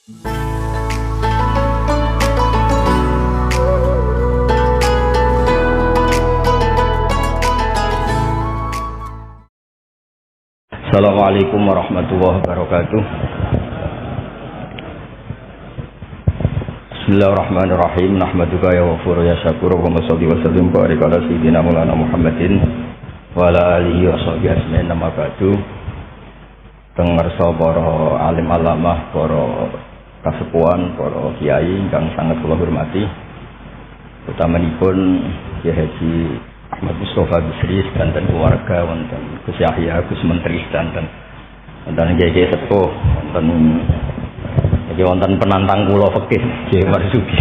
Assalamualaikum warahmatullahi wabarakatuh. Bismillahirrahmanirrahim. Nahmaduka ya ghafur ya syakur wa sholli wa sallim barik ala sayyidina Maulana Muhammadin wa ala alihi wa sahbihi ajmain. Nama ba'du. Pengarsa para alim alamah, para kasepuhan, para kiai ingkang sangat kula hormati. Utamanipun Kyai Haji Ahmad Mustofa Bisri dan keluarga, wonten Gus Yahya, Gus Menteri dan kiai sepuh, wonten penantang kula fikih Kyai Marzuki.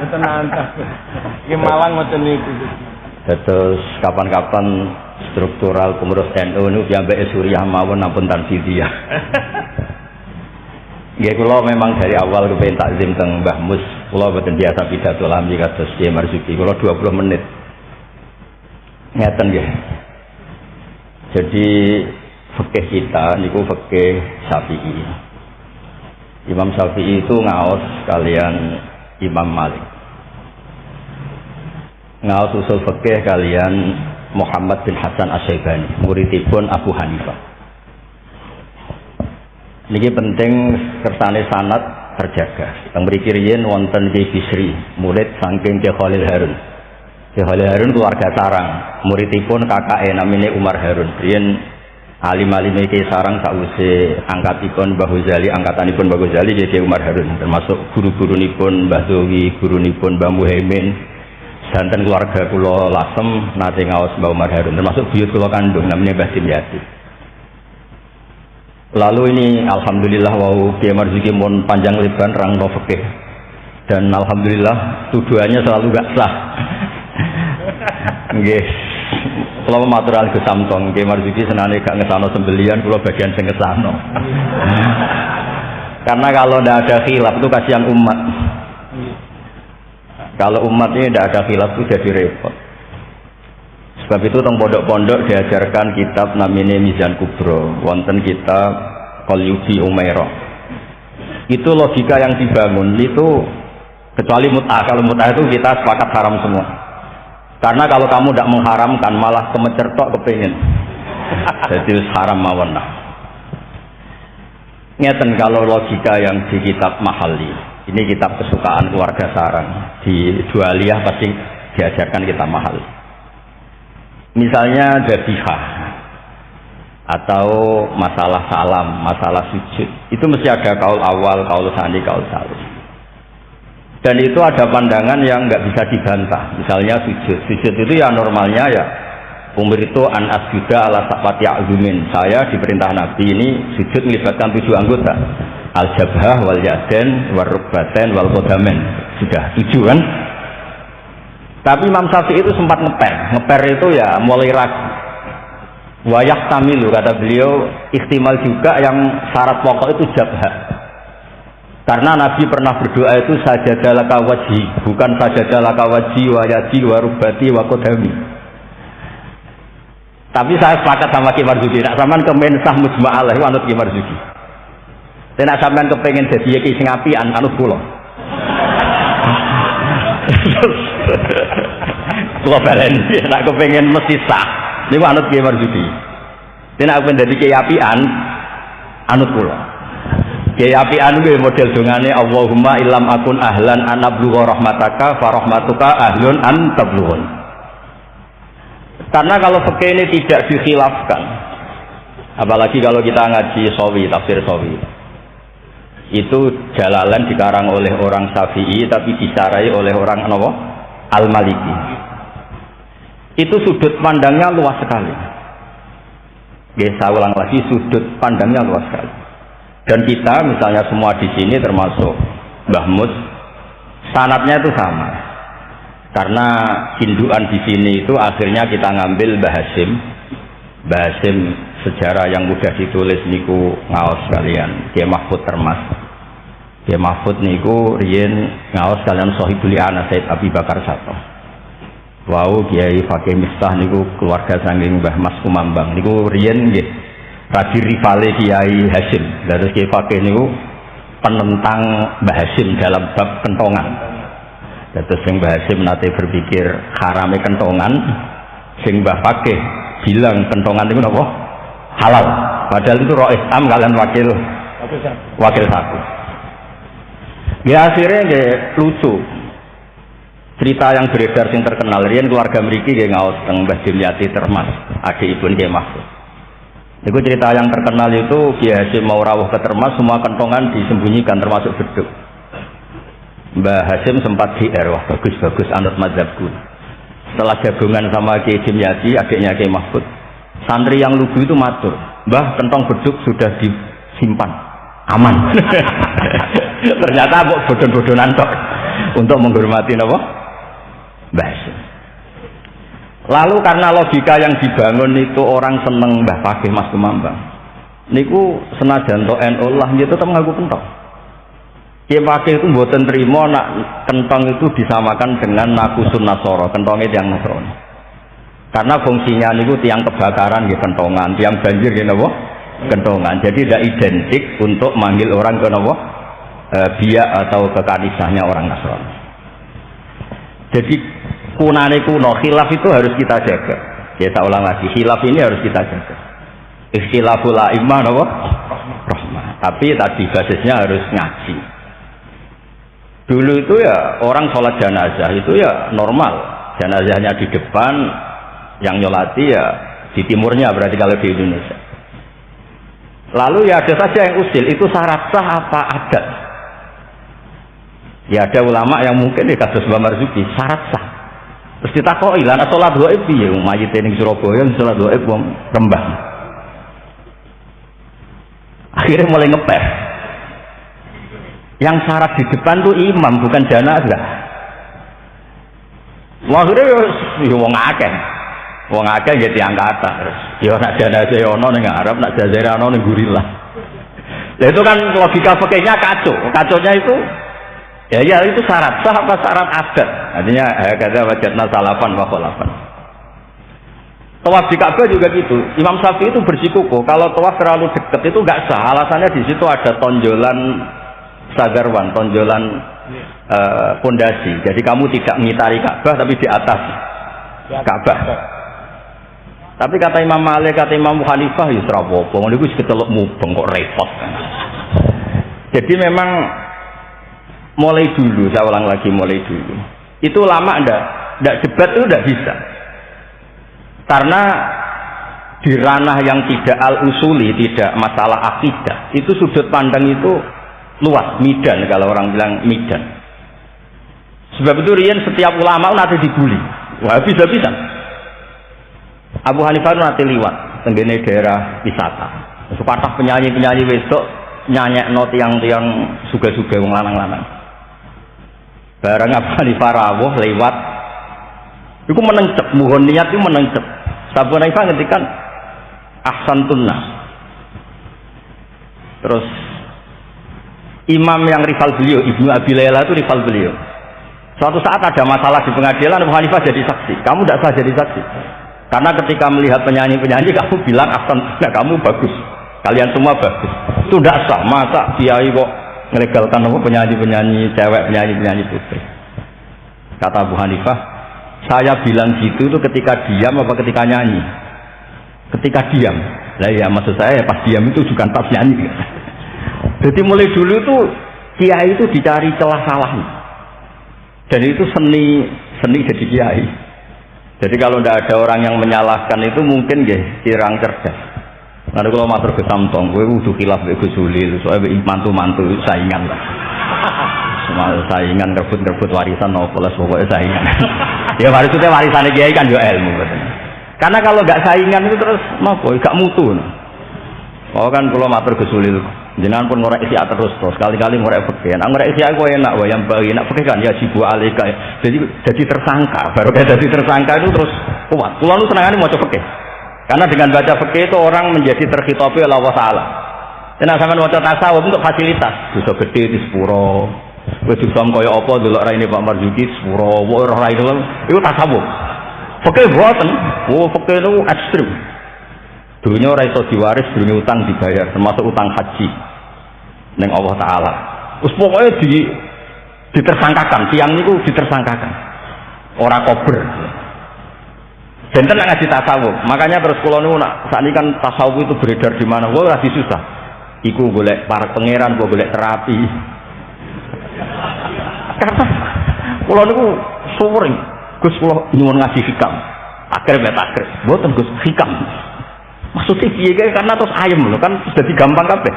Penantang. Ki Malang ngoten niku. Terus kapan-kapan struktural pengurus NU niku piyambake Suriah mawon ampun tanfidiyah. Nggih kula memang dari awal kepengin takzim teng Mbah Mus, kula boten biasa pidato lambi kados Kyai Marzuki. Kula 20 menit. Ngeten nggih. Jadi fikih kita niku fikih Syafi'i. Imam Syafi'i itu ngaos kalian Imam Malik. Ngaos usul fikih kalian Muhammad bin Hasan Asy-Syaibani, muridipun Abu Hanifah. Niki penting kersane sanad terjaga. Teng mriki riyen wonten Kyai Bisri, murid saking Kyai Khalil Harun. Kyai Khalil Harun keluarga sarang, muridipun kakake namine Umar Harun. Riyen alim-alime Kyai sarang sawise angkatipun Mbah Ghazali, angkatanipun Mbah Ghazali Kyai Umar Harun, termasuk guru-gurunipun Mbah Zowi, gurunipun Mbah Muhaimin. Santen keluarga kula Lasem nate ngaos Mbah Umar Harun, termasuk buyut kula kandung namanya Mbah Dimyati. Lalu ini alhamdulillah wau Kyai Marzuki mun panjang lebar rangno fikih. Dan alhamdulillah tuduhannya selalu gak sah. Nggih. Kula matur al Gus Samtong, Kyai Marzuki senane gak ngesano sembelian, kula bagian sing ngesano. Karena kalau ndak ada khilaf itu kasihan umat. Kalau umat ini tidak ada khilaf itu jadi repot. Sebab itu teng pondok-pondok diajarkan kitab namanya Mizan Kubro, wonten kitab Qalyubi Umairah. Itu logika yang dibangun itu kecuali mut'ah. Kalau mut'ah itu kita sepakat haram semua. Karena kalau kamu tidak mengharamkan malah kemecertok kepingin. Jadi haram mawon lah. Ngeten kalau logika yang di kitab Mahalli. Ini kitab kesukaan keluarga sarang. Di Dualiyah pasti diajarkan kitab mahal. Misalnya dzabihah atau masalah salam, masalah sujud. Itu mesti ada kaul awal, kaul tsani, kaul tsalits. Dan itu ada pandangan yang nggak bisa dibantah. Misalnya sujud. Sujud itu ya normalnya ya umur itu an asjuda ala saqati azumin. Saya diperintah Nabi ini sujud melibatkan 7 anggota. Al-jabhah wal yaden wal rukbaten wal qadamen. Sudah 7 kan? Tapi Imam Syafi'i itu sempat ngeper itu ya mulai ragu. Wayah tamilu kata beliau ikhtimal juga yang syarat pokok itu jabhah. Karena Nabi pernah berdoa itu sajadalaka wajhi, bukan sajadalaka wajhi wa yadi wa rukbati wa qadami. Tapi saya sepakat sama Kyai Marzuki, nak sampean kemen sah mujma' alaih anut Kyai Marzuki. Tenak sampean kepengin dadi iki sing apian anut kula. Kula balen, nek kepengin mesti sah niku anut Kyai Marzuki. Tenak kepengin dadi kiai apian anut kula. Kiai apian kuwi model dongane Allahumma illam akun ahlan an ablugha rahmataka fa rahmatuka ahlun an tablughun. Karena kalau fikih ini tidak dikhilafkan, apalagi kalau kita ngaji Sawi, tafsir Sawi. Itu Jalalain dikarang oleh orang Syafi'i tapi disarai oleh orang apa? Al-Maliki. Itu sudut pandangnya luas sekali. Saya ulang lagi, sudut pandangnya luas sekali. Dan kita misalnya semua di sini termasuk Mbah Mus, sanadnya itu sama. Karena hinduan di sini itu akhirnya kita ngambil Mbah Hasyim sejarah yang mudah ditulis niku ngaos kalian Kyai Mahfud Termas. Kyai Mahfud niku riyen ngaos kalian Sohibul Ana Said Abi Bakar Sato. Wau Kyai Fakih Miftah niku keluarga saking Mbah Mas Kumambang niku riyen nggih radi rivale Kyai Hasyim. Dados Kyai Fakih niku penentang Mbah Hasyim dalam bab kentongan. Terus sing Mbah Hasyim nate berpikir harame kentongan, sing Mbah Fakih bilang kentongan itu apa? Halal. Padahal itu roh Islam kalian wakil satu. Ya akhirnya nggak lucu. Cerita yang beredar yang terkenal, riyen keluarga mriki nggih ngaos teng Mbah Dimyati Termas, adikipun Kyai Mahfud. Itu cerita yang terkenal itu Kyai Hasyim mau rawuh ke Termas, semua kentongan disembunyikan termasuk beduk. Mbah Hasyim sempat GR, wah bagus anut mazhabku. Setelah gabungan sama Kyai Dimyati, adiknya Kyai Mahfud, santri yang lugu itu matur, Mbah kentong beduk sudah disimpan, aman. Ternyata kok bodon-bodonan tok untuk menghormati apa? Mbah Hasyim. Lalu karena logika yang dibangun itu orang seneng Mbah Fakih Mas Kumambang. Niku senajan to NU lah gitu tetep ngaku kentong. Kyai Fakih itu mboten trimo nak kentong itu disamakan dengan nakusun Nasara, kentongnya tiang Nasrani. Karena fungsinya niku tiang kebakaran nggih kentongan, tiang banjir nggih napa? Kentongan. Jadi tidak identik untuk manggil orang ke napa? Biak atau ke kanisahnya orang Nasrani. Jadi kunane kuno, khilaf itu harus kita jaga. Ya tak ulang lagi, khilaf ini harus kita jaga. Ikhtilaful a'immah napa? Rahmah. Tapi tadi basisnya harus ngaji. Dulu itu ya orang sholat jenazah itu ya normal. Jenazahnya di depan, yang nyolati ya di timurnya berarti kalau di Indonesia. Lalu ya ada saja yang usil, itu syarat sah apa adat? Ya ada ulama yang mungkin di kasus Mbah Marzuki syarat sah. Terus ditakoi lan salat gaib piye mayit ning Surabaya salat gaib wong Rembang. Akhirnya mulai ngepes. Yang syarat di depan tuh imam bukan jenazah. Akhirnya yo wong akeh. Wong akeh ya diangkat terus. Ya nak jenazah ono ning Arab, nak jenazah ono ning Gurilah. Lah itu kan logika fikihnya kacau. Kacaunya itu ya itu syarat sah apa syarat adat? Artinya kata wajadna salafan wa khalafan. Tawaf di Ka'bah juga gitu. Imam Syafi'i itu bersikukuh kalau tawaf terlalu dekat itu enggak sah. Alasannya di situ ada tonjolan sagarwan, tonjolan pondasi. Jadi kamu tidak mengitari Ka'bah tapi di atas Ka'bah. Tapi kata Imam Malik, kata Imam Hanifah ya ora apa-apa. Ngono iku kecelok mubeng kok repot. Jadi memang mulai dulu, saya ulang lagi mulai dulu. Itu lama enggak debat itu enggak bisa. Karena di ranah yang tidak al-usuli, tidak masalah akidah, itu sudut pandang itu luas, midan kalau orang bilang midan. Sebab itu riyen setiap ulama nanti dibully. Wah, bisa-bisa. Abu Hanifah nanti liwat tenggene daerah wisata. Sepatah penyanyi-penyanyi wedok nyanyekno tiang-tiang suga-suga wong lanang-lanang. Barang Abu Hanifah rawuh lewat iku menencep, mohon niat itu menencep. Abu Hanifah ngendikan ahsantunna. Terus imam yang rival beliau, Ibnu Abi Layla itu rival beliau. Suatu saat ada masalah di pengadilan, Abu Hanifah jadi saksi. Kamu tidak sah jadi saksi. Karena ketika melihat penyanyi-penyanyi kamu bilang ahsantunna, kamu bagus. Kalian semua bagus. Itu tidak sah. Masa kiai kok melegalkan penyanyi-penyanyi cewek, penyanyi-penyanyi putri. Kata Abu Hanifah, saya bilang gitu itu ketika diam apa ketika nyanyi? Ketika diam. Lah ya maksud saya pas diam itu juga pas nyanyi. Jadi mulai dulu tuh kiai itu dicari celah salah. Dan itu seni jadi kiai. Jadi kalau tidak ada orang yang menyalahkan itu mungkin kirang cerdas. Nanti kalau matur ke Samtong, gue udah khilaf gue Sulil, soalnya mantu-mantu saingan lah. Semua saingan rebut warisan nopolas pokoknya saingan. Ya maksudnya warisannya kiai kan juga ilmu betul. Karena kalau nggak saingan itu terus nopo, gak mutu. Oh kan kalau matur ke Sulil, jenengan pun ngorek isi terus kali-kali ngorek fikih. Nah ngorek isi aku enak, yang bagi nak fikih kan ya jibu alika. Jadi tersangka, baru kayak jadi tersangka itu terus kuat. Kalau lu senangannya mau coba fikih. Karena dengan baca fikih itu orang menjadi terkhitopi oleh Allah Ta'ala. Dan sampai baca tasawuf untuk fasilitas. Bisa gede di sepuro. Wis disam kaya apa delok raine Pak Marzuki sepuro, ora rai itu tasawuf. Fikih boten. Oh, fikih itu ekstrem. Dunia ora iso diwaris, dunia utang dibayar, termasuk utang haji ning Allah Ta'ala. Wis pokoke ditersangkakan, tiang niku ditersangkakan. Ora kober. Benten nak ngaji tasawuf. Makanya terus kula niku nak sakniki kan tasawuf itu beredar di mana? Wah, ora susah. Iku golek para pangeran, golek terapi. Karena kula niku suwering, Gus kula nyuwun ngaji hikam. Akhir bet akhir. Mboten Gus hikam. Maksudnya piye karena terus ayem lho kan sudah gampang kabeh.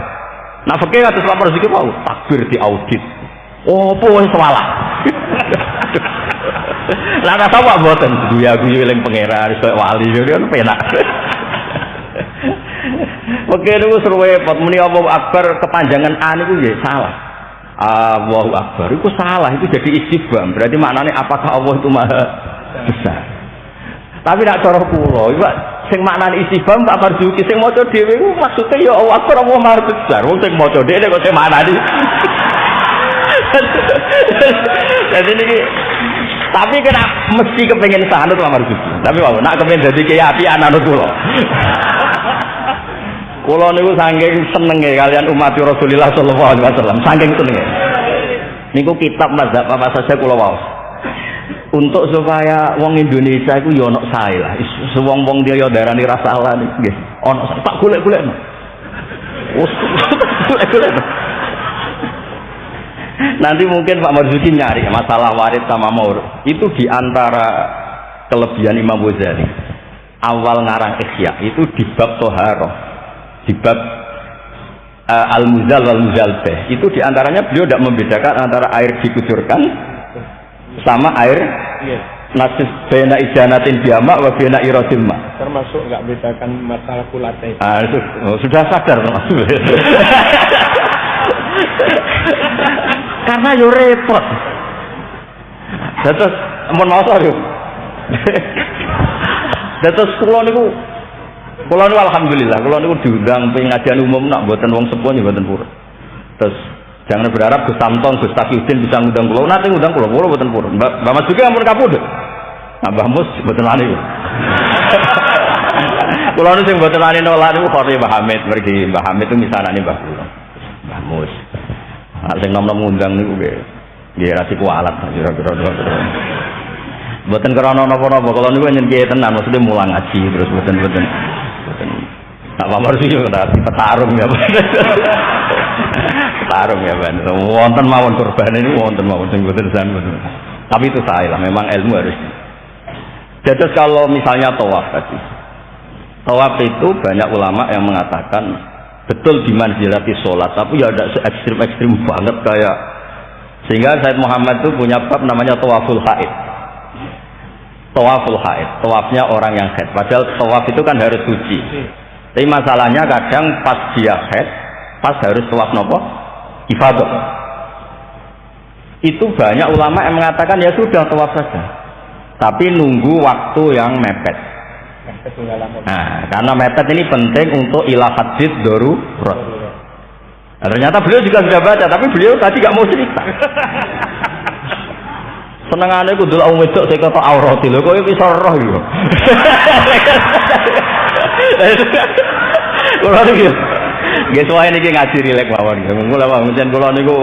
Nah fikih atus lapor rezeki mau takbir di audit. Oh, apa wis salah. Lah ora tau kok mboten guyu-guyu eling pangeran iso wali kan penak. Oke niku seruwe pot muni Allahu Akbar kepanjangan A niku nggih salah. Allahu Akbar itu salah, itu jadi istifham. Berarti maknanya apakah Allah itu maha besar? Tapi nak cara kula, iku sing maknane istifham Pak Marzuki sing maca dhewe iku maksude ya Allah Akbar Allah maha besar. Wong sing maca dhewe kok sing maknane. Jadi niki tapi kena mesti kepengen sanut Pak Marzuki. Tapi wae nak kepengen dadi kiai apian anut kula. Kula niku saking senenge kalian umat Rasulullah sallallahu alaihi wasallam, saking senenge. Niku kitab mazhab apa saja kula waos. Untuk supaya wong Indonesia iku ya ono sae lah. Wong-wong dia ya darani ra salah nggih. Ono tak golek-golekno. Golek-golekno. Nanti mungkin Pak Marzuki nyari masalah warid sama maur. Itu diantara kelebihan Imam Ghazali. Awal ngarang Ihya itu di bab Toharoh, di bab Al-Muzal wal Muzalbeh. Itu diantaranya beliau tidak membedakan antara air dikucurkan sama air nasis bena ijanatin biama wa bena irodil ma. Termasuk nggak bedakan masalah kulate. Itu sudah sadar karena yo repot. Terus ampun maos yo. Terus kula niku alhamdulillah kula niku diundang pengajian umum nak mboten wong sepuh ya mboten purun. Terus jangan berharap Gus Samton, Gus Taqiyuddin bisa ngundang kula. Nate ngundang kula mboten purun. Mbak Mas juga ampun kapundhut. Nah, Mbah Mus mboten wani. Kula niku sing mboten wani nolak niku Khori Mbah Hamid, mergi Mbah Hamid itu misalane Mbah kula. Mbah Mus. Sing nom-nom ngundang niku nggih ra kualat kira-kira. Mboten krana napa-napa, kula niku nyen kiye tenan, maksudnya mulang ngaji terus mboten. Nak pamor sih petarung ya. Petarung ya, Ban. Wonten mawon kurban ini wonten mawon sing mboten santen. Tapi itu saya lah, memang ilmu harus. Jadi kalau misalnya tawaf tadi. Tawaf itu banyak ulama yang mengatakan betul dimanzilati sholat, tapi ya ada ekstrim banget kayak sehingga Said Muhammad itu punya bab namanya tawaful haid. Tawaful haid, tawafnya orang yang haid. Padahal tawaf itu kan harus suci. Tapi masalahnya kadang pas dia haid, pas harus tawaf nopo ifadah. Itu banyak ulama yang mengatakan ya sudah tawaf saja, tapi nunggu waktu yang mepet. Nah, karena mepet ini penting untuk ilah hadis darurat. Nah, ternyata beliau juga sudah baca, tapi beliau tadi gak mau cerita. Senengane kudu lak wedok sing kok aurat lho, kowe iso roh yo. Kulo niku nggih sowane niki ngaji rilek mawon. Mula wae mencen kula niku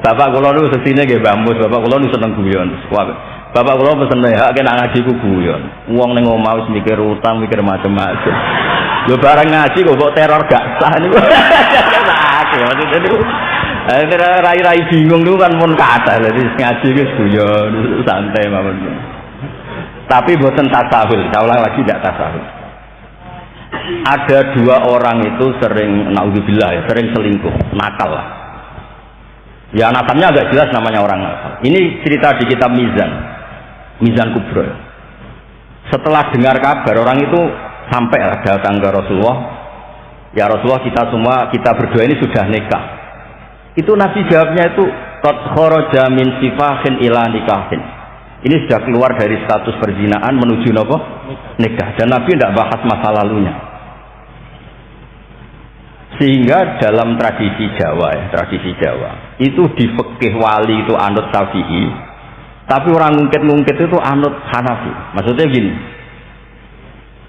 bapak kula niku sesine nggih Bamus, bapak kula niku seneng guyon. Bapak kula pesen hak kena ngaji ku guyon. Wong ning omah wis mikir utang, mikir macam-macam. Lho bareng ngaji kok teror gak sah niku. Rai-rai bingung niku kan pun kathah. Dadi ngaji wis guyon, santai mawon. Tapi mboten tasawuf, saya ulang lagi tidak tasawuf. Ada dua orang itu sering naudzubillah ya, sering selingkuh, nakal lah. Ya nakalnya agak jelas namanya orang nakal. Ini cerita di kitab Mizan Kubro. Setelah dengar kabar orang itu sampai datang ke Rasulullah. Ya Rasulullah, kita berdua ini sudah nikah. Itu Nabi jawabnya itu qad kharaja min sifahin ila nikahin. Ini sudah keluar dari status perzinaan menuju nopo nikah. Dan Nabi tidak bahas masa lalunya. Sehingga dalam tradisi Jawa itu di fikih wali itu anut Syafi'i, tapi orang ngungkit itu anut Hanafi. Maksudnya gini,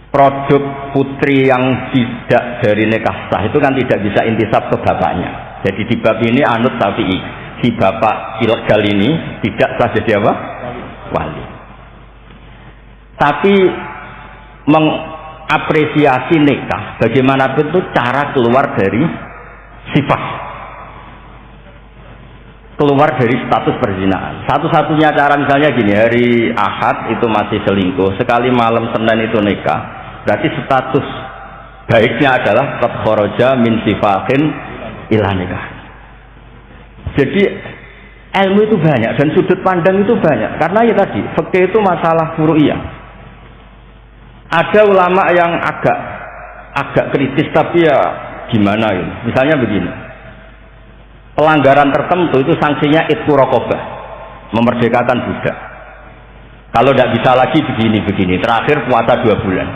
produk putri yang tidak dari nikah sah itu kan tidak bisa intisab ke bapaknya. Jadi di bab ini anut Syafi'i, si bapak ilegal ini tidak sah jadi apa? Wali. Tapi mengapresiasi nikah bagaimanapun itu cara keluar dari sifat, keluar dari status perzinahan. Satu-satunya cara misalnya gini, hari Ahad itu masih selingkuh, sekali malam Senin itu nikah, berarti status baiknya adalah qad kharaja min sifahin ila nikah. Jadi ilmu itu banyak dan sudut pandang itu banyak, karena ya tadi fikih itu masalah furu'iyah. Ada ulama yang agak kritis, tapi ya gimana gitu. Misalnya begini, pelanggaran tertentu itu sanksinya itqu raqabah, memerdekakan budak. Kalau tidak bisa lagi begini, terakhir puasa 2 bulan.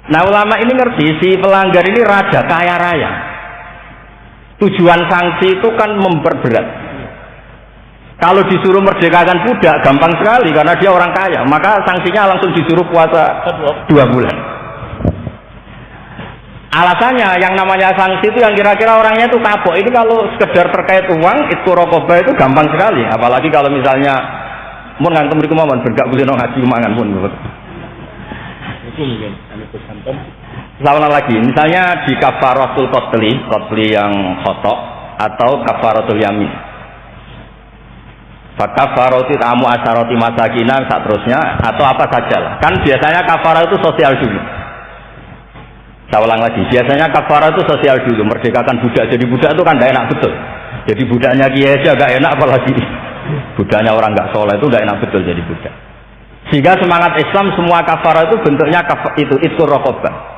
Nah ulama ini ngerti si pelanggar ini raja kaya raya. Tujuan sanksi itu kan memperberat. Kalau disuruh merdekakan budak gampang sekali karena dia orang kaya, maka sanksinya langsung disuruh puasa 2 bulan. Alasannya yang namanya sanksi itu yang kira-kira orangnya itu kapok. Ini kalau sekedar terkait uang, itu rokobah itu gampang sekali. Apalagi kalau misalnya mun ngantem mriku mawon bergak kulino ngaji mangan pun. Itu mungkin anu pesanten. Sama lagi, misalnya di kafaratul qatli yang khotok atau kafaratul yamin. Kafaratu tamu asharati masakina seterusnya atau apa sajalah. Kan biasanya kafarah itu sosial dulu. Saya ulang lagi, biasanya kafarah itu sosial dulu, merdekakan budak. Jadi budak itu kan tidak enak betul. Jadi budaknya kiai aja agak enak, apalagi budaknya orang nggak soleh itu tidak enak betul jadi budak. Sehingga semangat Islam semua kafarah itu bentuknya itu raqabah.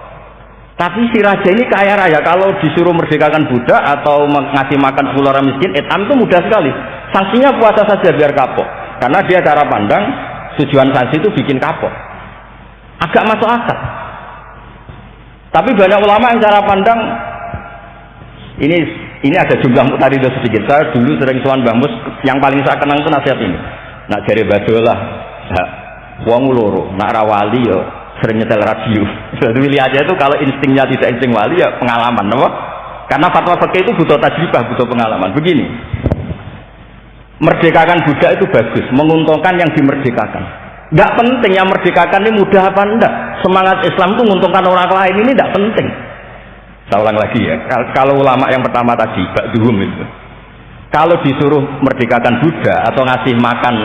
Tapi si raja ini kaya raya, kalau disuruh merdekakan budak atau ngasih makan 10 orang miskin, etam itu mudah sekali. Sanksinya puasa saja biar kapok. Karena dia cara pandang tujuan sanksi itu bikin kapok. Agak masuk akal. Tapi banyak ulama yang cara pandang ini ada jumlah muktaridah sedikit. Saya dulu sering sowan Mbah Mus, yang paling saya kenang itu nasihat ini. Nak jare badolah, wong loro, nak rawali yo sering nyetel radio. Jadi pilih aja itu kalau instingnya tidak insting wali ya pengalaman, apa? Karena fatwa fikih itu butuh tajribah, butuh pengalaman. Begini, merdekakan budak itu bagus, menguntungkan yang dimerdekakan. Nggak penting yang merdekakan ini mudah apa enggak. Semangat Islam itu menguntungkan orang lain ini nggak penting. Saya ulang lagi ya, kalau ulama yang pertama tadi, ba'duhum itu, kalau disuruh merdekakan budak atau ngasih makan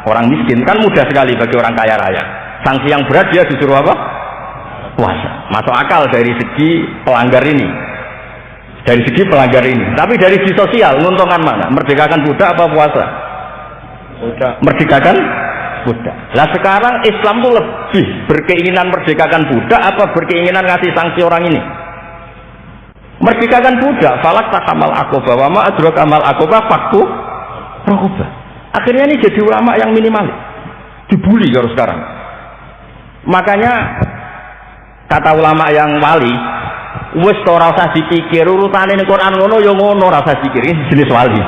orang miskin kan mudah sekali bagi orang kaya raya. Sanksi yang berat dia disuruh apa? Puasa. Masuk akal dari segi pelanggar ini. Dari segi pelanggar ini. Tapi dari segi sosial, menguntungkan mana? Merdekakan budak apa puasa? Budak. Merdekakan budak. Nah sekarang Islam tuh lebih berkeinginan merdekakan budak apa berkeinginan ngasih sanksi orang ini? Merdekakan budak. Falak takamal akobah. Wa ma adrok amal akobah faktu rokobah. Akhirnya ini jadi ulama yang minimalis. Dibully kalau sekarang. Makanya kata ulama yang wali, wis ora usah dipikir urutane ning Quran ngono ya ngono, ora usah dipikir. Ini jenis wali.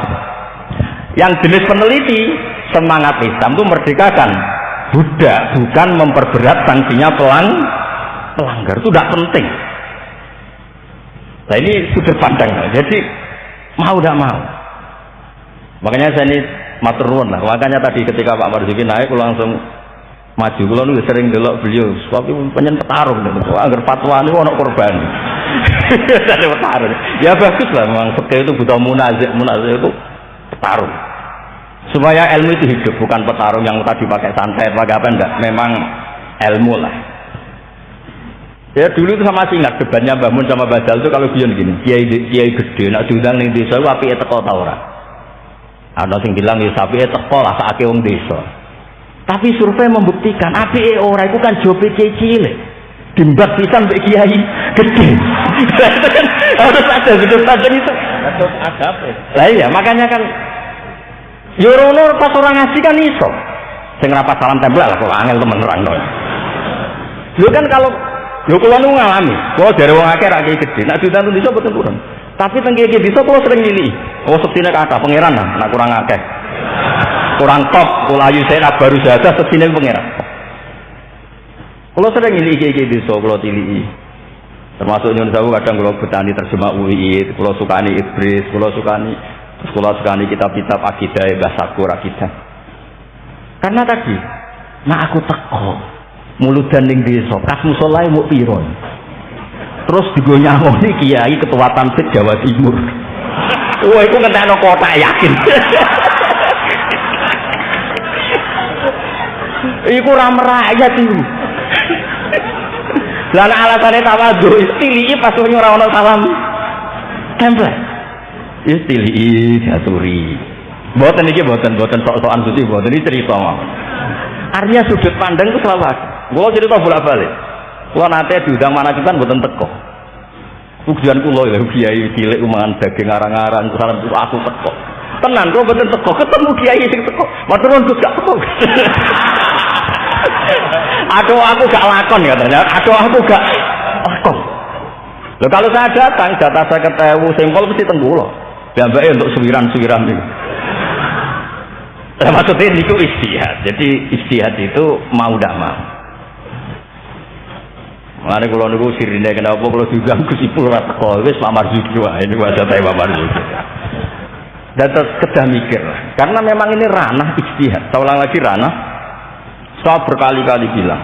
Yang jenis peneliti, semangat Islam itu merdekakan budak, bukan memperberat sanksinya pelanggar. Itu tidak penting. Nah ini sudut pandang. Jadi mau tidak mau. Makanya saya ini matur nuwun lah. Makanya tadi ketika Pak Marzuki naik, langsung maju. Kalau nu sering delok beliau, tapi penyen petarung gitu. Agar fatwa ini ono korban. Ada petarung. Ya bagus lah, memang fikih itu butuh munazir itu petarung. Supaya ilmu itu hidup, bukan petarung yang tadi pakai santet, pakai apa enggak. Memang ilmu lah. Ya dulu itu sama masih ingat debatnya Mbah Mun sama Badal itu kalau biyen gini, kiai gede nak diundang ning desa apike teko ta ora. Ana sing bilang ya apike teko lah sakake wong desa. Tapi survei membuktikan apike ora itu kan jobe cilik. Dimbat pisan mbek kiai gede. Itu kan harus ada sudut pandang itu. Harus ada apa? Lah iya, makanya kan yo rono pas orang ngaji kan iso. Sing rapat salam tempel lah kok angel temen nerangno. Lho kan kalau lho kula nu ngalami, kula dari wong akeh ra kiai gede, nek ditantu desa boten kurang. Tapi teng kiai desa kula sering milih. Oh sektine kathah pangeran lah, nek kurang akeh. Kurang top, kula ayu saya baru saja sektine pangeran. Kula sering milih kiai desa kula tiliki. Termasuk nyun sewu kadang kula betani terjemah UI, kula sukani Ibris, kula sukani kitab-kitab akidah Mbah Sakur akidah. Karena tadi, nah aku teko muludan ning desa, kas musolae muk piro. Terus digo nyangoni kiai ketua Tamsid Jawa Timur. Wah, iku ngentekno kota yakin. Iku ra merakyat iku. Lah alasane tawadhu istili pas ora ono salam tempel. Istili diaturi. Mboten iki mboten sok-sokan suci mboten iki cerita. Artinya sudut pandang itu selalu ada. Gua cerita bolak-balik. Kula nate diundang manajemen mboten teko. Tujuan kula ya kiai cilik mangan daging arang-arang salam aku teko. Tenan kula mboten teko, ketemu kiai sing teko. Matur nuwun Gus gak teko. Aduh aku gak lakon katanya. Aduh aku gak lakon. Loh kalau saya datang jatah 50.000 sampel mesti teng kula. Biambake untuk suwiran-suwiran niku. Maksudnya itu istihad. Jadi istihad itu mau tidak mau. Mari kalau niku sirine kenapa kalau juga Gus Ipul ora teko wis Pak Marzuki wae ini wajah Pak Marzuki. Dan kedah mikir. Karena memang ini ranah istihad. Saya ulang lagi ranah. Saya berkali-kali bilang.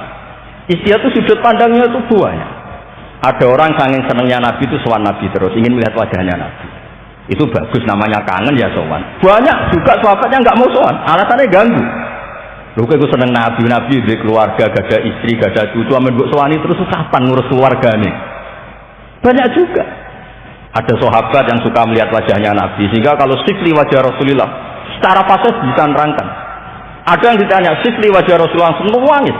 Istihad itu sudut pandangnya itu banyak. Ada orang saking senengnya Nabi itu sowan Nabi terus ingin melihat wajahnya Nabi. Itu bagus namanya kangen ya sowan. Banyak juga sahabatnya nggak mau sowan, alasannya ganggu. Lu kok seneng Nabi di keluarga, gak ada istri, gak ada cucu, amen mbok sowani terus kapan ngurus keluargane. Banyak juga. Ada sahabat yang suka melihat wajahnya Nabi sehingga kalau sifli wajah Rasulullah secara fasih bisa nerangkan. Ada yang ditanya sifli wajah Rasulullah langsung nangis.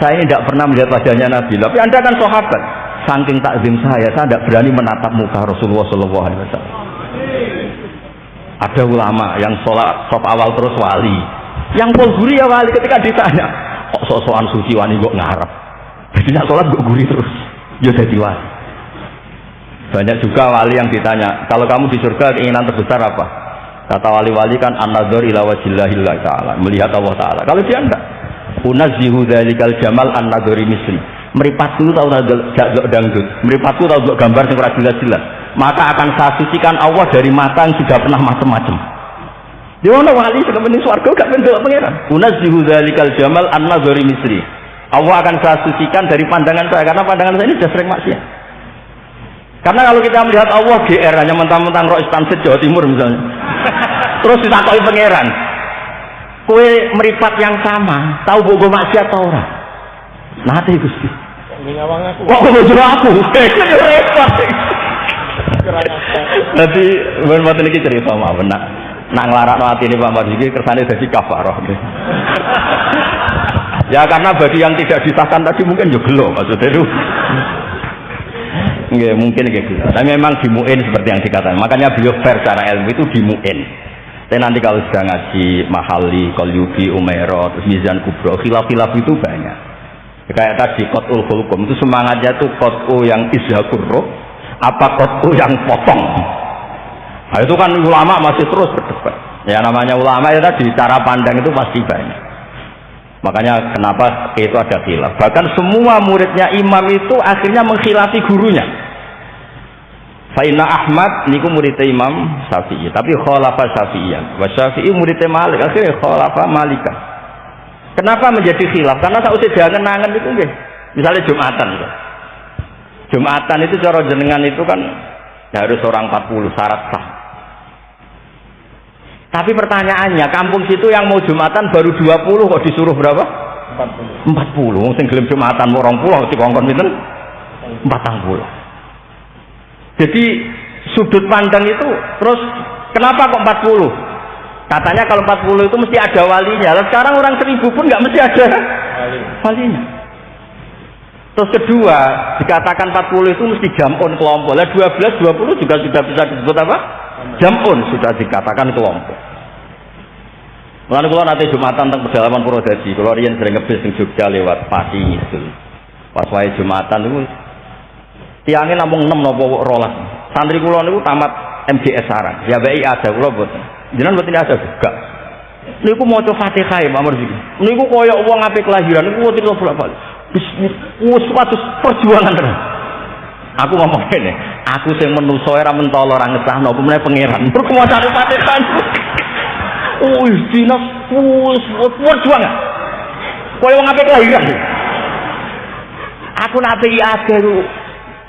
Saya ini tidak pernah melihat wajahnya Nabi, tapi Anda kan sahabat. Saking takzim saya tidak berani menatap muka Rasulullah SAW. Ada ulama yang sholat sop awal terus wali, yang guri ya wali ketika ditanya kok sok-sokan suci wani kok ngarep, jadi nak sholat kok guri terus, ya jadi wali. Banyak juga wali yang ditanya kalau kamu di surga keinginan terbesar apa? Kata wali-wali kan an-nadzar ila wajhillahillah ta'ala, melihat Allah Ta'ala. Kalau dia enggak, unazzihu dzalikal jamal an-nadzari misli. Meripatku tahu gak dangdut, meripatku tahu gambar yang jelas-jelas. Maka akan saya sucikan Allah dari mata yang sudah pernah macam-macam. Di mana wali sudah mending swarga gak bentuk pangeran. Unazzihu dzalikal jamal an-nadzari misli. Allah akan saya sucikan dari pandangan saya karena pandangan saya ini sudah sering maksiat. Karena kalau kita melihat Allah GR hanya mentang-mentang Rois Tamsid Jawa Timur misalnya. Terus ditakoi pangeran. Kowe meripat yang sama, tahu bogo maksiat atau ora? Nate Gusti. Ngawang aku. Kok bojo aku? Repot. Nanti ben iki cerita mawon nak nglarakno atine Pak Marzuki kersane dadi kafarah. Ya karena bagi yang tidak disahkan tadi mungkin yo gelo maksudnya itu. Nggih, mungkin kayak gitu. Tapi memang di muin seperti yang dikatakan. Makanya beliau fair secara ilmu itu di muin. Tapi nanti kalau sudah ngaji Mahali, Qalyubi, Umairah, terus Mizan Kubro, khilaf-khilaf itu banyak. Kayak tadi Qat'ul Hulqum itu semangatnya tuh Qat'u yang izhakur roh, apa Qat'u yang potong. Nah itu kan ulama masih terus berdebat. Ya namanya ulama ya tadi cara pandang itu pasti banyak. Makanya kenapa itu ada khilaf. Bahkan semua muridnya imam itu akhirnya mengkhilafi gurunya. Fa'inna Ahmad niku muridnya Imam Syafi'i, tapi khalafa Syafi'iyan. Wa Syafi'i muridnya Malik, akhirnya khalafa Malikan. Kenapa menjadi khilaf? Karena tak usah jangan-jangan itu nggih. Misalnya Jumatan gitu. Jumatan itu cara jenengan itu kan harus orang 40 syarat sah. Tapi pertanyaannya, kampung situ yang mau Jumatan baru 20 kok disuruh berapa? 40. Sing gelem Jumatan mau 20 dikongkon pinten? 40. Jadi sudut pandang itu terus kenapa kok 40? Katanya kalau 40 itu mesti ada walinya. Lalu sekarang orang 1000 pun nggak mesti ada walinya. Terus kedua, dikatakan 40 itu mesti jam'un kelompok. Lah 12, 20 juga sudah bisa disebut apa? Jam'un sudah dikatakan kelompok. Mulane kula nate Jumatan teng pedalaman Purwodadi. Kula riyen sering ngebis ning Jogja lewat Pati Ngidul. Pas wae Jumatan niku tiangnya namung 6 napa 12. Santri kula niku tamat MGS Sarang. Ya baik ada kula mboten. Jenengan mboten ada juga. Niku maca Fatihah ya Pak Marzuki. Niku kaya wong ape kelahiran niku cerita bolak-balik. Bismillah. Suatu perjuangan terus. Aku ngomong ngene, aku sing menungso ora mentolo ora ngesahno apa meneh pangeran. Terus maca Fatihah. Dinas kuat banget. Koyo wong apik kelahiran. Aku nak apik akeh ku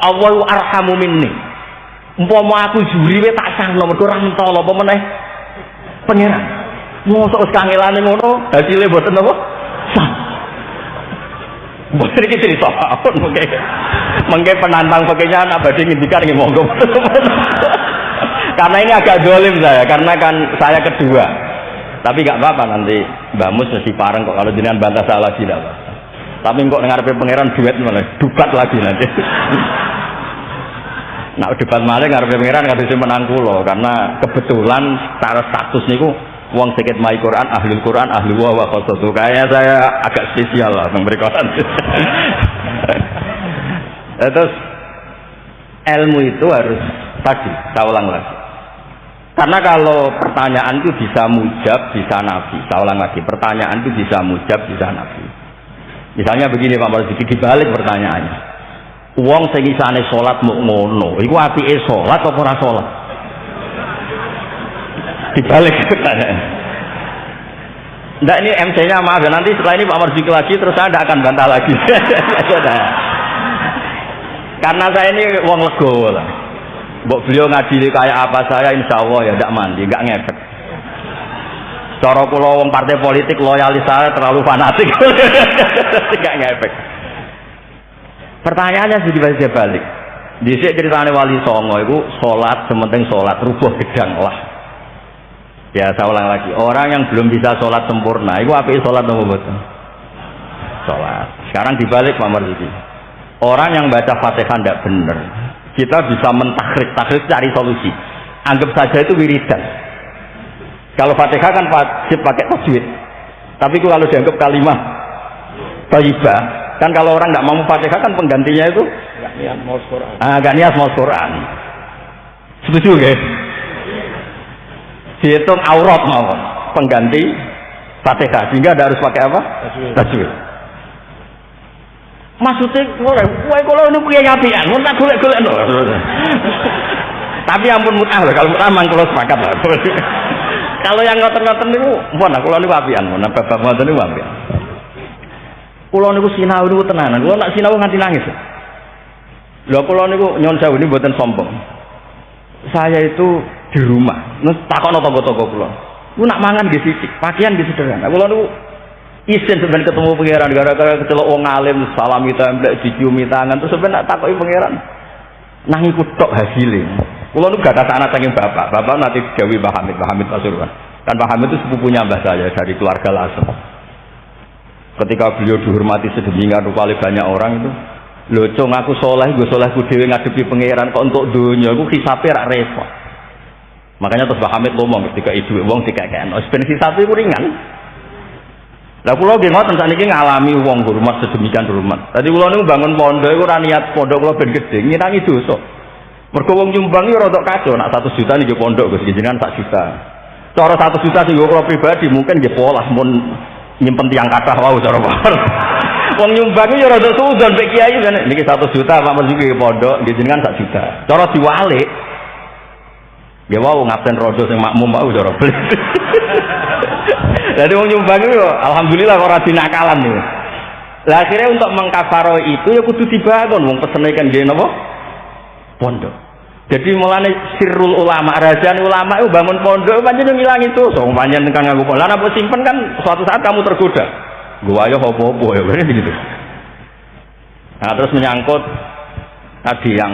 Allahu arhamu minni. Umpama aku juriwe tak sahno mergo ora mentolo apa meneh pangeran. Mosok wis kangelane ngono, hasile mboten apa? Sah. Mboten iki cerita apa mengke penantang pekerjaan abadi ngendikan nggih monggo. Karena ini agak dolim saya, karena kan saya kedua. Tapi nggak apa-apa nanti Mbak Mus mesti pareng kok kalau jenengan bantah saya lagi tidak apa. Tapi kok ngarepe pangeran duet malah dubat lagi nanti. Nah debat malah ngarepe pangeran kadang menang kula karena kebetulan secara status niku wong sakit mai Quran, ahli wa khosatu. Kayaknya saya agak spesial lah memberi Quran. Terus ilmu itu harus tadi, saya ulang lagi. Karena kalau pertanyaan itu bisa mujab, bisa nafi. Saya ulang lagi, pertanyaan itu bisa mujab, bisa nafi. Misalnya begini Pak Marzuki, dibalik pertanyaannya. Wong sing isane salat muk ngono, iku apike salat apa ora salat? Dibalik pertanyaan. Enggak, ini MC-nya maaf ya, nanti setelah ini Pak Marzuki lagi terus saya tidak akan bantah lagi. Karena saya ini wong legowo lah. Mbok beliau ngadili kayak apa saya insya Allah ya tidak mandi, nggak ngefek. Cara kula wong partai politik loyalis saya terlalu fanatik. Nggak ngefek. Pertanyaannya sedikit balik. Dhisik ceritane Wali Songo itu sholat, sementing sholat rubuh gedang lah. Ya saya ulang lagi, orang yang belum bisa sholat sempurna, itu apa sholat nomor betul? Sholat. Sekarang dibalik Pak Marzuki. Orang yang baca Fatihah tidak benar, kita bisa mentakhrik cari solusi. Anggap saja itu wiridan. Kalau Fatihah kan wajib pakai tajwid. Tapi kalau dianggap kalimat thayyibah, kan kalau orang tidak mau Fatihah kan penggantinya itu Gak niat mau Quran. Gak niat mau Quran. Setuju guys? Dihitung aurat mau pengganti Fatihah sehingga ada harus pakai apa? Tajwid. Maksudnya kowe kalau ini punya nyapian, mun tak golek-golek no. Tapi ampun mutah loh, kalau mutah mang kula sepakat lah. Kalau yang ngoten-ngoten niku mpun kula niku apian, mun bab ngoten niku apian. Kula niku sinau niku tenanan, kula nak sinau nganti nangis. Lha kula niku nyon sewu niku mboten sombong. Saya itu di rumah, takokno tangga-tangga kula. Ku nak mangan nggih sithik, pakaian nggih sederhana. Kula niku isin sebenarnya ketemu pangeran gara-gara kecelok wong alim salami templek diciumi tangan terus sebenarnya tak takoki pangeran nang iku tok hasilé. Kula nu gadah anak saking bapak nanti gawe Pak Hamid Pasuruan. Kan Pak Hamid itu sepupunya mbah saya dari keluarga Lasem. Ketika beliau dihormati sedemikian rupa oleh banyak orang itu, lho cung aku saleh, nggo salehku dhewe ngadepi pangeran kok untuk donya iku hisabe rak repot. Makanya terus Pak Hamid ngomong ketika ibu wong dikekekno, ben hisabe ku ringan. Lah kula nggih ngoten sakniki ngalami wong hormat sedemikian hormat. Dadi kula niku bangun pondok iku ora niat pondok kula ben gedhe, ngirangi dosa. Mergo wong nyumbang iki rada kacau, nak 1 juta niki pondok Gus jenengan 1 juta. Cara 1 juta sing kula pribadi mungkin nggih polah mun nyimpen tiang kathah wau cara Pak. Wong nyumbang iki rada suudon pek kiai niki 1 juta Pak Marzuki pondok nggih jenengan 1 juta. Cara diwalik nggih wau ngabsen rodo sing makmum wau cara beli. Jadi wong nyumbang itu alhamdulillah ora dinakalan nih. Lah akhirnya untuk mengkafaro itu ya kudu dibangun wong pesene kan nggih napa? Pondok. Jadi mulane sirrul ulama, rahasiane ulama itu bangun pondok pancen ngilangi dosa. Wong pancen kang nganggo pondok. Lah apa simpen kan suatu saat kamu tergoda. Gua ayo apa-apa ya begitu. Nah terus menyangkut tadi yang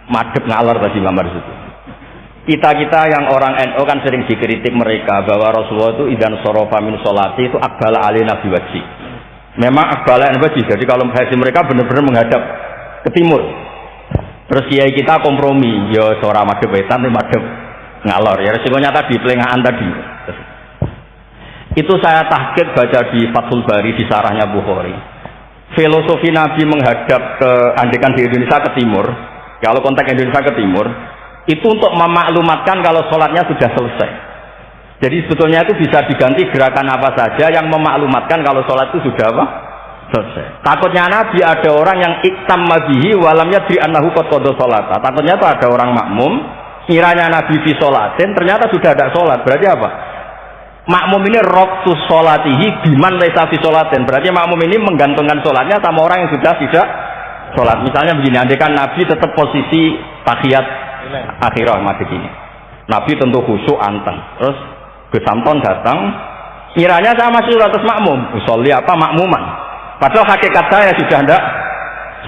madhep ngalor tadi Mbak Marzuki. Kita yang orang NU kan sering dikritik mereka bahwa Rasulullah itu idan sorofa min sholati itu akbala alina biwajhi. Memang akbala alina biwajhi. Jadi kalau versi mereka benar-benar menghadap ke timur. Terus kiai kita kompromi, yo suara madhep wetan tapi madhep ngalor. Ya resikonya tadi pelengahan tadi. Itu saya tahqiq baca di Fathul Bari di sarahnya Bukhari. Filosofi Nabi menghadap ke andekan di Indonesia ke timur. Kalau konteks Indonesia ke timur, itu untuk memaklumatkan kalau sholatnya sudah selesai. Jadi sebetulnya itu bisa diganti gerakan apa saja yang memaklumatkan kalau sholat itu sudah apa? selesai. Takutnya Nabi ada orang yang iktamma bihi walamnya di annahu qad qada sholata. Takutnya tuh ada orang makmum, kiranya Nabi fi sholatin, ternyata sudah ada sholat. Berarti apa? Makmum ini raqtus sholatihi biman laisa fi sholatin. Berarti makmum ini menggantungkan sholatnya sama orang yang sudah tidak sholat. Misalnya begini, andekan Nabi tetap posisi tahiyat akhirah mati gini. Nabi tentu khusyuk anteng. Terus Gus Samton datang, kiranya saya masih atas makmum. Usolli apa makmuman. Padahal hakikat saya sudah tidak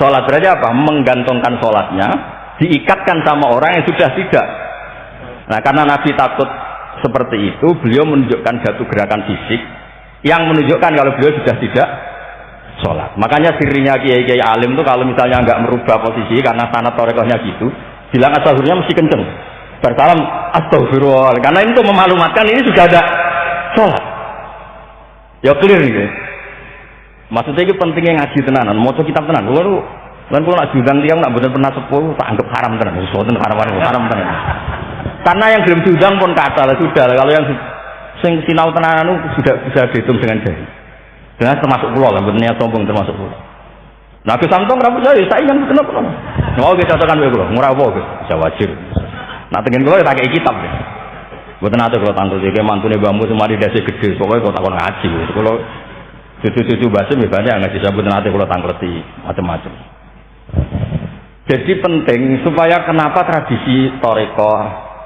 sholat. Berarti apa? Menggantungkan sholatnya diikatkan sama orang yang sudah tidak. Nah, karena Nabi takut seperti itu, beliau menunjukkan satu gerakan fisik yang menunjukkan kalau beliau sudah tidak sholat. Makanya sirinya kiai-kiai alim itu kalau misalnya nggak merubah posisi karena sanad torekohnya gitu, bilang astagfirullah mesti kenceng. Bersalam astagfirullah. Karena itu memaklumatkan ini sudah ada sholat. Ya clear nih. Maksudnya itu pentingnya ngaji tenanan, mau kitab tenan. Kalau nak diundang tiang nak bener pernah sepuh, tak anggap haram tenan. Sesuatu haram tenan. Karena yang belum diundang pun kata lah sudah. Kalau yang sinau tenanan itu sudah bisa dihitung dengan jari. Dengan termasuk pulau lah, benarnya sombong termasuk pulau. Nah kesantong rambut saya ingin kenapa pulau. Mau kita cocokkan pulau, murah apa bisa wajib. Nah dengan pulau tak kayak kitab. Buat nanti kalau tante jadi mantunya bambu semua di dasi gede, pokoknya kalau takon ngaji. Kalau cucu-cucu bahasa misalnya nggak bisa buat nanti kalau tangkleti macam-macam. Jadi penting supaya kenapa tradisi toreko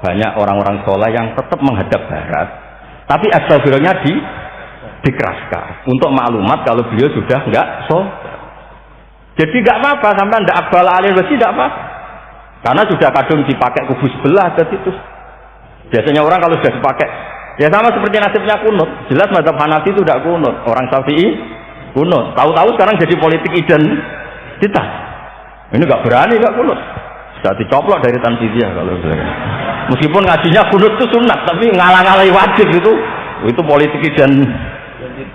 banyak orang-orang soleh yang tetap menghadap barat, tapi astagfirullahnya dikeraskan untuk maklumat kalau beliau sudah nggak Jadi nggak apa-apa sampai ndak akbal alir besi ndak apa, karena sudah kadung dipakai kubu sebelah ke situ. Biasanya orang kalau sudah dipakai ya sama seperti nasibnya kunut. Jelas mazhab Hanafi itu tidak kunut, orang Syafi'i kunut. Tahu-tahu sekarang jadi politik identitas. Ini nggak berani nggak kunut. Sudah dicoplok dari tanfidiyah kalau misalnya. Meskipun ngajinya kunut itu sunat, tapi ngalang-alangi wajib itu politik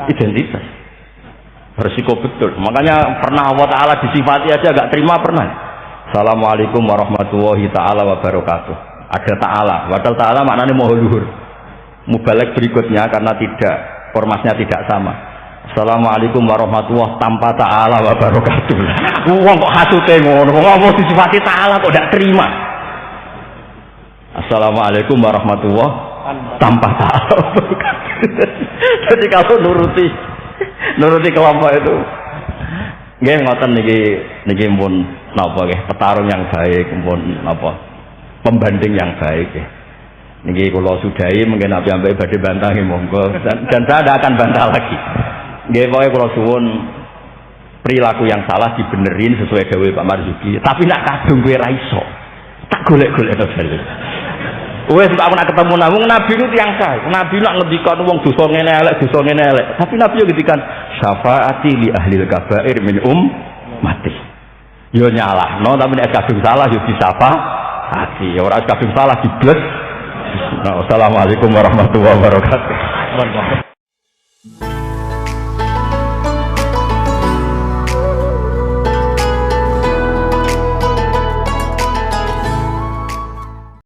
identitas. Berisiko betul. Makanya pernah Allah Ta'ala disifati aja nggak terima pernah. Assalamualaikum warahmatullahi ta'ala wabarakatuh. Ada ta'ala. Padahal ta'ala maknanya mohon luhur. Mubalek berikutnya karena formasnya tidak sama. Assalamualaikum warahmatullahi tanpa ta'ala wa barakatuh. Wong kok hasute ngono, ngomong disifati ta'ala kok tidak terima. Assalamualaikum warahmatullahi tanpa ta'ala wa barakatuh. Jadi kalau nuruti kelompok itu nggih ngoten niki pun napa nggih petarung yang baik pun napa pembanding yang baik nggih. Niki kula sudahi mungkin ambek badhe bantah monggo dan saya tidak akan bantah lagi. Nggih pokoke kula suwun perilaku yang salah dibenerin sesuai dawuh Pak Marzuki. Tapi nak kadung kowe ra iso. Tak golek-golek to dalil. Wes tak nak ketemu Nabi itu tiyang sae. Nabi nak ngendikan wong dosa ngene elek. Tapi Nabi yo ngendikan syafaati li ahlil kabair min mati. Yo nyalahno tapi nek kadung salah yo disafaati. Ora kadung salah dibles. Assalamualaikum warahmatullahi wabarakatuh.